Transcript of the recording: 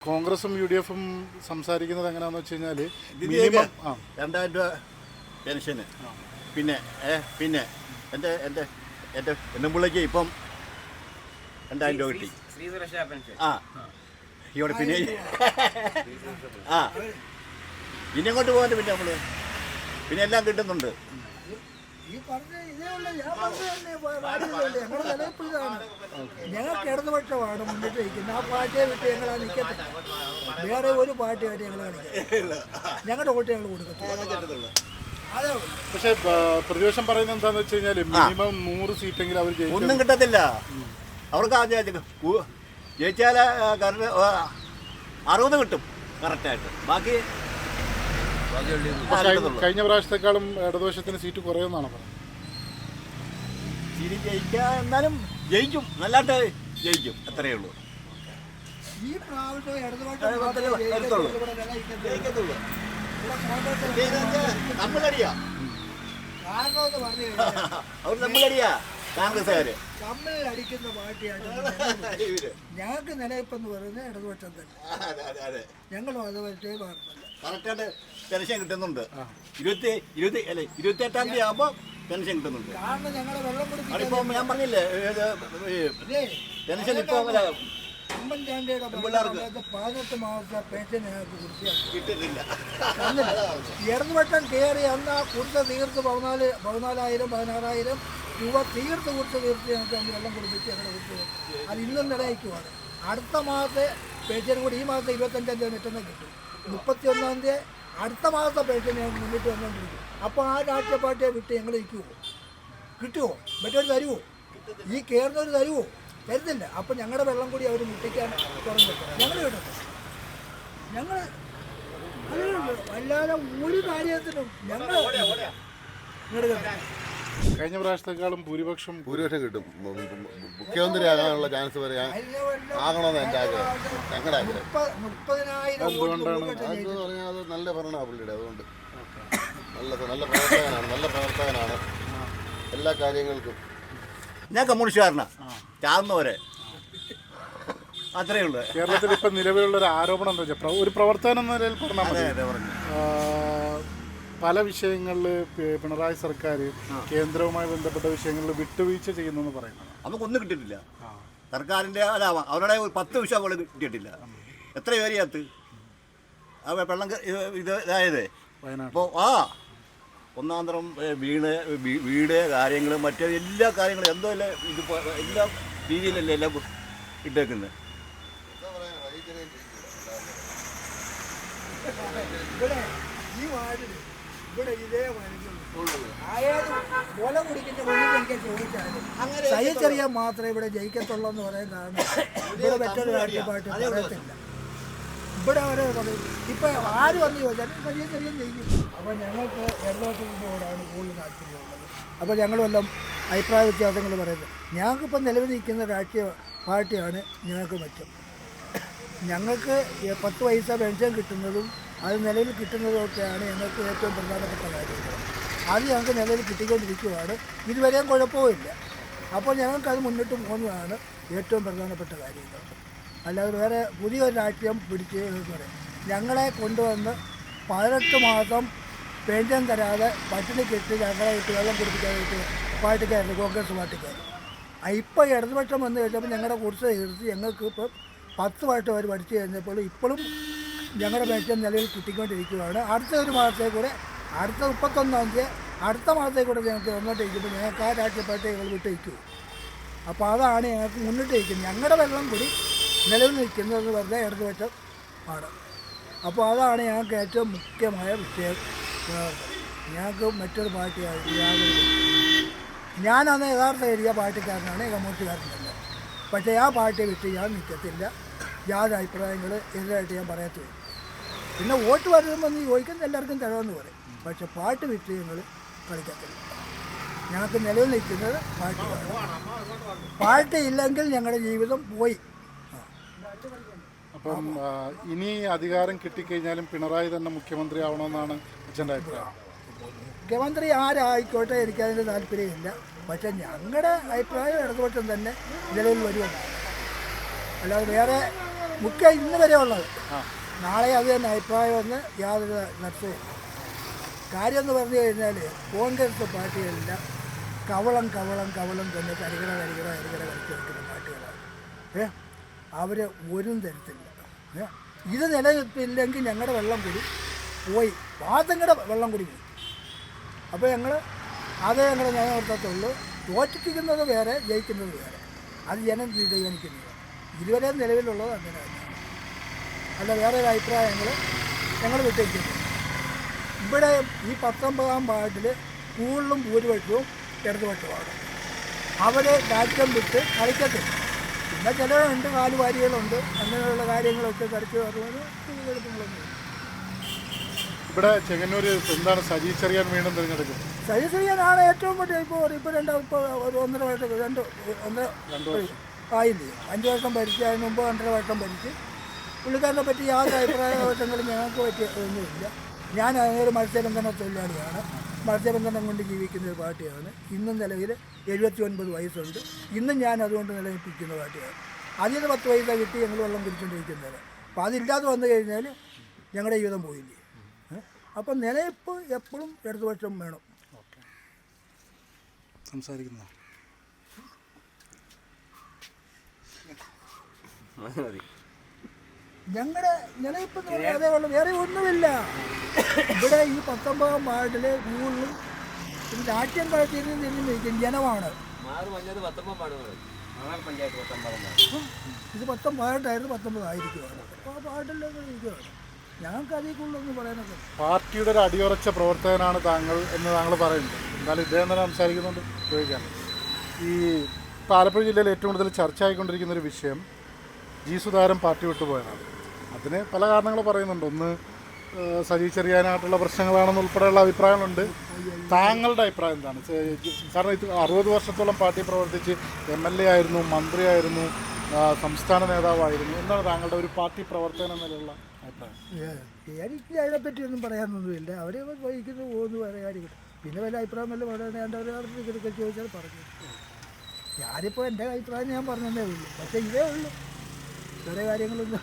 കോൺഗ്രസും U D എഫും സംസാരിക്കുന്നത് എങ്ങനെയാണെന്ന് വെച്ച് കഴിഞ്ഞാൽ മിനിമം 2000 രൂപ പെൻഷന് പിന്നെ പിന്നെ എൻ്റെ എൻ്റെ എൻ്റെ എന്നുമ്പിള്ളേക്ക് ഇപ്പം 2000 രൂപ കിട്ടി. ആ ഇവിടെ പിന്നെ ആ ഇനി അങ്ങോട്ട് പോകാൻ പിന്നെ നമ്മൾ പിന്നെ എല്ലാം കിട്ടുന്നുണ്ട്. ഞങ്ങൾക്ക് ഇടതുപക്ഷമാണ് മുന്നിട്ട് നിൽക്കുന്നത്. ആ പാർട്ടിയെ വിട്ട് ഞങ്ങൾ നിൽക്കത്തില്ല. വേറെ ഒരു പാർട്ടിയായിട്ട് ഞങ്ങൾ കളിക്കില്ല. ഞങ്ങളുടെ വോട്ട് ഞങ്ങൾ കൊടുക്കത്തില്ല. പക്ഷേ പ്രതിപക്ഷം പറയുന്നത് എന്താണെന്ന് വെച്ച് കഴിഞ്ഞാൽ മിനിമം 100 സീറ്റെങ്കിലും അവർ ഒന്നും കിട്ടത്തില്ല. അവർക്ക് ആദ്യം ജയിച്ചാൽ 60 കിട്ടും കറക്റ്റായിട്ട്. ബാക്കി കഴിഞ്ഞ പ്രാവശ്യത്തെക്കാളും ഇടതുപക്ഷത്തിന് സീറ്റ് കുറയുമെന്നാണ് പറയുന്നത്. സീറ്റ് ജയിക്കുക എന്നാലും ജയിക്കും, നല്ലതായിട്ട് ജയിക്കും, അത്രയേ ഉള്ളൂ. ഈ പ്രാവശ്യം ജയിക്കത്തുള്ളൂ. നമ്മളടിയാ അവർ നമ്മളടിയാ കോൺഗ്രസ്സുകാര് തമ്മിൽ അടിക്കുന്ന പാർട്ടിയാണ് ഞങ്ങൾക്ക് നിലനിൽപ്പെന്ന് പറയുന്നത് ഇടതുപക്ഷം തന്നെ. ഞങ്ങളും അതുപോലെ കറക്റ്റായിട്ട് പെൻഷൻ കിട്ടുന്നുണ്ട്. 28-ാം തീയതി ആകുമ്പോൾ പെൻഷൻ കിട്ടുന്നുണ്ട്. കാരണം ഞങ്ങളുടെ വെള്ളം അതിപ്പം ഞാൻ പറഞ്ഞില്ലേ പെൻഷൻ ഇപ്പോൾ ഉമ്മൻചാണ്ടിയുടെ 18 മാസത്തെ പെൻഷൻ ഞങ്ങൾക്ക് കിട്ടുന്നില്ല. ഇടതുപക്ഷം കയറി അന്ന് ആ കുറിച്ച് തീർത്ത് 14,000-16,000 രൂപ തീർത്ത് ഞങ്ങൾക്ക് അന്ന് വെള്ളം കുടിപ്പിച്ച് ഞങ്ങളുടെ കുറിച്ച് അത് ഇന്നും നിലനിൽക്കുവാണ്. അടുത്ത മാസത്തെ പെൻഷനും കൂടി ഈ മാസത്തെ 25-ാം തീയതി മറ്റൊന്നും കിട്ടും. 31-ാം തീയതി അടുത്ത മാസത്തെ പെൻഷൻ ഞങ്ങൾക്ക് മുന്നിട്ട് വന്നുകൊണ്ടിരിക്കും. അപ്പോൾ ആ രാഷ്ട്രീയ പാർട്ടിയെ വിട്ട് ഞങ്ങൾ നിൽക്കുമോ? കിട്ടുമോ? മറ്റൊരു തരുമോ? ഈ കയറുന്നവർ തരുമോ? തരുന്നില്ല. അപ്പം ഞങ്ങളുടെ വെള്ളം കൂടി അവർ മുട്ടിക്കാൻ തുടങ്ങി. ഞങ്ങൾ കേട്ടോ ഞങ്ങൾ അല്ലാതെ ഒരു കാര്യത്തിനും ഞങ്ങൾ കഴിഞ്ഞ പ്രാവശ്യത്തെക്കാളും ഭൂരിപക്ഷം കിട്ടും. മുഖ്യമന്ത്രി ആകാനുള്ള ചാൻസ് വരെ ആകണമെന്ന് എൻ്റെ ആഗ്രഹം, ഞങ്ങളുടെ ആഗ്രഹം. 30,000 അത് പറഞ്ഞാൽ അത് നല്ല ഭരണമാണ് പുള്ളിയുടെ. അതുകൊണ്ട് നല്ല പ്രവർത്തകനാണ് എല്ലാ കാര്യങ്ങൾക്കും. ഞാൻ കമ്മ്യൂണിസ്റ്റുകാരനാണ്, ചാർന്നവരെ അത്രയേ ഉള്ളൂ. കേരളത്തിൽ ഇപ്പം നിലവിലുള്ള ഒരു ആരോപണം എന്താ വെച്ചാൽ ഒരു പ്രവർത്തനം എന്ന നിലയിൽ പറഞ്ഞാൽ പല വിഷയങ്ങളിൽ പിണറായി സർക്കാർ കേന്ദ്രവുമായി ബന്ധപ്പെട്ട വിഷയങ്ങളിൽ വിട്ടുവീഴ്ച ചെയ്യുന്നു പറയുന്നത്. നമുക്കൊന്നും കിട്ടിയിട്ടില്ല. സർക്കാരിൻ്റെ അവരുടെ 10 വിഷയം പോലും കിട്ടിയിട്ടില്ല. എത്ര ഏരിയത്ത് വെള്ളം ഇതായത് അപ്പോൾ ഒന്നാം തരം വീട് കാര്യങ്ങൾ മറ്റേ എല്ലാ കാര്യങ്ങളും എന്തോ അല്ലേ ഇത് എല്ലാ രീതിയിലല്ലേ എല്ലാം ഇട്ടേക്കുന്നത്. ഇവിടെ ഇതേ ആയാലും കൊല കുടിക്കുന്ന എനിക്ക് ചോദിച്ചാലും സഹിച്ചറിയാൻ മാത്രമേ ഇവിടെ ജയിക്കത്തുള്ളൂ എന്ന് പറയുന്നതാണ്. ഇവിടെ മറ്റൊരു രാഷ്ട്രീയമായിട്ട് പറയത്തില്ല. ഇവിടെ അവരെ ഇപ്പം ആര് വന്ന് ചോദിച്ചാലും സഹിച്ചറിയാൻ ജയിക്കും. അപ്പോൾ ഞങ്ങൾക്ക് ഇടതുപക്ഷത്തിനോടാണ് കൂടുതൽ താല്പര്യമുള്ളത്. അപ്പോൾ ഞങ്ങളുമെല്ലാം അഭിപ്രായ വ്യത്യാസങ്ങൾ പറയുന്നത്. ഞങ്ങൾക്കിപ്പം നിലവിൽ നിൽക്കുന്ന രാഷ്ട്രീയ പാർട്ടിയാണ് ഞങ്ങൾക്ക് മെച്ചം. ഞങ്ങൾക്ക് 10 പൈസ പെൻഷൻ കിട്ടുന്നതും അത് നിലവിൽ കിട്ടുന്നതൊക്കെയാണ് ഞങ്ങൾക്ക് ഏറ്റവും പ്രധാനപ്പെട്ട കാര്യങ്ങൾ. അത് ഞങ്ങൾക്ക് നിലവിൽ കിട്ടിക്കൊണ്ടിരിക്കുകയാണ്. ഇതുവരെയും കുഴപ്പമില്ല. അപ്പോൾ ഞങ്ങൾക്കത് മുന്നിട്ട് പോകുന്നതാണ് ഏറ്റവും പ്രധാനപ്പെട്ട കാര്യങ്ങൾ. അല്ലാതെ വേറെ പുതിയൊരു രാഷ്ട്രീയം പിടിച്ച് പറയും. ഞങ്ങളെ കൊണ്ടുവന്ന് 18 മാസം പെൻഷൻ തരാതെ പട്ടിണി കെട്ടി ഞങ്ങളെ ഇട്ട് വെള്ളം കുടിപ്പിക്കാനായിട്ട് പാർട്ടിക്കാരുന്നു, കോൺഗ്രസ് പാർട്ടിക്കാർ. ഇപ്പോൾ ഇടതുപക്ഷം വന്നു കഴിഞ്ഞപ്പോൾ ഞങ്ങളുടെ കുറിച്ച് തീർത്ത് ഞങ്ങൾക്ക് ഇപ്പോൾ 10 വർഷം അവർ പഠിച്ചു കഴിഞ്ഞപ്പോൾ ഇപ്പോഴും ഞങ്ങളുടെ പെൻഷൻ നിലയിൽ കിട്ടിക്കൊണ്ടിരിക്കുകയാണ്. അടുത്ത ഒരു മാസത്തെ കൂടെ അടുത്ത 31-ാം തീയതി അടുത്ത മാസത്തെ കൂടെ ഞങ്ങൾക്ക് വന്നോട്ടിരിക്കുമ്പോൾ ഞങ്ങൾക്ക് ആ രാഷ്ട്രീയ പാർട്ടി ഞങ്ങൾ വിട്ടയക്കും. അപ്പോൾ അതാണ് ഞങ്ങൾക്ക് മുന്നിട്ട് ഇരിക്കുന്നത്. ഞങ്ങളുടെ വെള്ളം കൂടി നിലവിൽ നിൽക്കുന്നത് വെറുതെ ഇടതുപക്ഷം ആണ്. അപ്പോൾ അതാണ് ഞങ്ങൾക്ക് ഏറ്റവും മുഖ്യമായ വിഷയം. ഞങ്ങൾക്ക് മറ്റൊരു പാർട്ടിയായിട്ട് യാതൊരു ഞാനന്ന് യഥാർത്ഥ ഏരിയ പാർട്ടിക്കാരനാണ്, കമ്മ്യൂണിസ്റ്റുകാരനല്ല. പക്ഷേ ആ പാർട്ടിയെ വിട്ട് ഞാൻ നിൽക്കത്തില്ല. യാതൊരു അഭിപ്രായങ്ങൾ എതിരായിട്ട് ഞാൻ പറയത്തില്ല. പിന്നെ വോട്ട് വരുമ്പോൾ നീ ചോദിക്കുന്ന എല്ലാവർക്കും തരാമെന്ന് പറയും. പക്ഷെ പാർട്ടി വിട്ട് ഞങ്ങൾ കളിക്കത്തില്ല. ഞങ്ങൾക്ക് നിലവിൽ നിൽക്കുന്നത് പാർട്ടിയാണ്. പാർട്ടി ഇല്ലെങ്കിൽ ഞങ്ങളുടെ ജീവിതം പോയി. അപ്പം ഇനി അധികാരം കിട്ടിക്കഴിഞ്ഞാലും പിണറായി തന്നെ മുഖ്യമന്ത്രി ആവണമെന്നാണ് അച്ഛൻ്റെ അഭിപ്രായം. മുഖ്യമന്ത്രി ആരായിക്കോട്ടെ, എനിക്കതിന് താല്പര്യമില്ല. പക്ഷേ ഞങ്ങളുടെ അഭിപ്രായം ഇടതുപക്ഷം തന്നെ നിലവിൽ വരുമെന്നാണ്. അല്ലാതെ വേറെ മുഖ്യ ഇന്ന് വരെ ഉള്ളത്. നാളെ അത് തന്നെ അഭിപ്രായമെന്ന് യാതൊരു നഷ്ടവും. കാര്യം എന്ന് പറഞ്ഞു കഴിഞ്ഞാൽ കോൺഗ്രസ് പാർട്ടികളെല്ലാം കവളം തന്നെ കരികട കളിച്ചു വെക്കുന്ന പാർട്ടികളാണ്. അവർ ഒരു തരത്തില്ല. ഇത് നിലനിൽപ്പില്ലെങ്കിൽ ഞങ്ങളുടെ വെള്ളം കൂടി പോയി, വാദങ്ങളുടെ വെള്ളം കൂടി പോയി. അപ്പോൾ ഞങ്ങൾ നിലനിർത്തത്തുള്ളൂ. തോറ്റിപ്പിക്കുന്നത് വേറെ, ജയിക്കുന്നത് വേറെ. അത് ജനം തീരുമാനിക്കുന്നത്. ഇതുവരെ നിലവിലുള്ളത് അങ്ങനെ തന്നെയാണ്. അല്ല വേറെ ഒരു അഭിപ്രായങ്ങൾ ഞങ്ങൾ വിട്ടേക്കുന്നു. ഇവിടെ ഈ 19-ാം വാർഡിൽ കൂടുതലും ഭൂരിപക്ഷവും ഇടതുപക്ഷമാണ്. അവരെ രാജ്യം വിട്ട് കളിക്കത്തില്ല. പിന്നെ ചിലരുണ്ട്, കാലുവാരികളുണ്ട്, അങ്ങനെയുള്ള കാര്യങ്ങളൊക്കെ കളിച്ച് വരുന്നത് തിരഞ്ഞെടുപ്പുകളൊന്നും. ഇവിടെ ചെങ്ങന്നൂർ എന്താണ് സജി ചെറിയാൻ വീണ്ടും തിരഞ്ഞെടുക്കുന്നത്? സജി ചെറിയാനാണ് ഏറ്റവും വലിയ. ഇപ്പോൾ ഒരു 1.5 വർഷം 2 ആയില്ലേ, 5 വർഷം ഭരിച്ച്, അതിന് മുമ്പ് 1.5 വർഷം ഭരിച്ച്. പുള്ളിക്കാരനെ പറ്റി യാതൊരു അഭിപ്രായ ദോഷങ്ങളും ഞങ്ങൾക്ക് പറ്റിയ ഒന്നുമില്ല. ഞാൻ ഒരു മത്സ്യബന്ധന തൊഴിലാളിയാണ്. മത്സ്യബന്ധനം കൊണ്ട് ജീവിക്കുന്ന ഒരു പാർട്ടിയാണ്. ഇന്നും നിലവിൽ 79 വയസ്സുണ്ട്. ഇന്നും ഞാൻ അതുകൊണ്ട് നിലനിൽപ്പിക്കുന്ന പാർട്ടിയാണ്. അതിന് 10 പൈസ കിട്ടി ഞങ്ങൾ വെള്ളം കുടിച്ചുകൊണ്ടിരിക്കുന്നത്. അപ്പോൾ അതില്ലാതെ വന്നു കഴിഞ്ഞാൽ ഞങ്ങളുടെ ജീവിതം പോയില്ലേ. അപ്പം നിലനിൽപ്പ് എപ്പോഴും ഇടതുപക്ഷം വേണം. സംസാരിക്കുന്ന ഞങ്ങളുടെ നിലനിൽപ്പെന്ന് പറഞ്ഞാൽ അതേ ഉള്ളൂ, വേറെ ഒന്നുമില്ല. ഇവിടെ ഈ 19-ാം വാർഡിൽ കൂടുതലും രാഷ്ട്രീയം തിരിഞ്ഞിരിക്കും ജനമാണ്. ഇത് 19 വാർഡായിരുന്നു, 19 ആയിരിക്കുവാണ്. അപ്പോൾ ആ വാർഡിലൊക്കെ ഇരിക്കുവാണ്. ഞങ്ങൾക്ക് അതിൽ കൂടുതലൊന്നും പറയാനൊക്കെ. പാർട്ടിയുടെ ഒരു അടിയുറച്ച പ്രവർത്തകനാണ് താങ്കൾ എന്ന് താങ്കൾ പറയുന്നത്. എന്നാലും ഇദ്ദേഹം തന്നെ സംസാരിക്കുന്നുണ്ട്, ചോദിക്കാം. ഈ ആലപ്പുഴ ജില്ലയിൽ ഏറ്റവും കൂടുതൽ ചർച്ച ആയിക്കൊണ്ടിരിക്കുന്ന ഒരു വിഷയം ജി സുധാകരൻ പാർട്ടി വിട്ടുപോയതാണ്. അതിന് പല കാരണങ്ങൾ പറയുന്നുണ്ട്. ഒന്ന് സജി ചെറിയാനായിട്ടുള്ള പ്രശ്നങ്ങളാണെന്ന് ഉൾപ്പെടെയുള്ള അഭിപ്രായങ്ങളുണ്ട്. താങ്കളുടെ അഭിപ്രായം എന്താണ്? കാരണം ഇത് 60 വർഷത്തോളം പാർട്ടി പ്രവർത്തിച്ച് MLA ആയിരുന്നു, മന്ത്രിയായിരുന്നു, സംസ്ഥാന നേതാവായിരുന്നു. എന്താണ് താങ്കളുടെ ഒരു പാർട്ടി പ്രവർത്തനം എന്നതിലുള്ള അഭിപ്രായം? എനിക്ക് അതിനെപ്പറ്റിയൊന്നും പറയാനൊന്നുമില്ല. അവർ വഹിക്കുന്നു പോകുന്നു, വേറെ കാര്യങ്ങൾ. പിന്നെ വല്ല അഭിപ്രായം വല്ല പറയാനായിട്ട് ചോദിച്ചാൽ പറഞ്ഞു. ഞാനിപ്പോൾ എൻ്റെ അഭിപ്രായം ഞാൻ പറഞ്ഞതേ ഉള്ളൂ. പക്ഷേ ഇതേ ഉള്ളൂ, വേറെ കാര്യങ്ങളൊന്നും